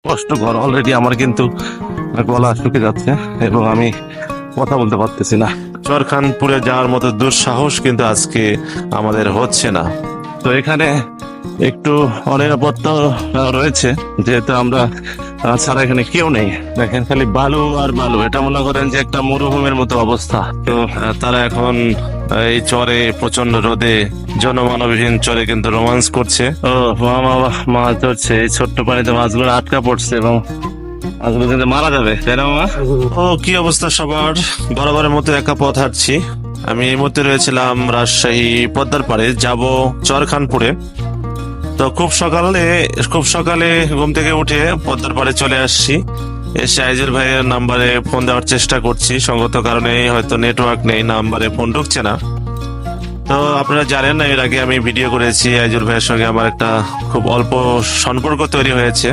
কষ্টকর। অলরেডি আমার কিন্তু গলা শুকে যাচ্ছে এবং আমি কথা বলতে পারতেছি না। চরখানপুরে যাওয়ার মতো দুঃসাহস কিন্তু আজকে আমাদের হচ্ছে না। তো এখানে একটু অনিরাপত্তা রয়েছে, যেহেতু আমরা ছাড়া এখানে কেউ নেই। দেখেন খালি বালু আর বালু, এটা মনে করেন যে একটা মরুভূমির মতো অবস্থা। তো তারা এখন এই চরে প্রচন্ড রোদে জনমানবহীন চরে কিন্তু রোমান্স করছে। ও মামা মাছ ধরছে, এই ছোট্ট পানিতে মাছগুলো আটকা পড়ছে এবং মাছগুলো কিন্তু মারা যাবে, তাই না মামা? ও কি অবস্থা সবার, বরাবরের মতো একা পথ হাঁটছি। আমি এই মুহূর্তে রয়েছিলাম রাজশাহী পদ্মার পাড়ে, যাব চরখানপুরে। তো খুব সকালে ঘুম থেকে উঠে পদ্মার পাড়ে চলে আসছি। এসে আইজুল ভাইয়ের নাম্বারে ফোন দেওয়ার চেষ্টা করছি, সঙ্গত কারণে হয়তো নেটওয়ার্ক নেই, নাম্বারে ফোন ঢুকছে না। তো আপনারা জানেন না, এর আগে আমি ভিডিও করেছি আইজুল ভাইয়ের সঙ্গে আমার একটা খুব অল্প সম্পর্ক তৈরি হয়েছে।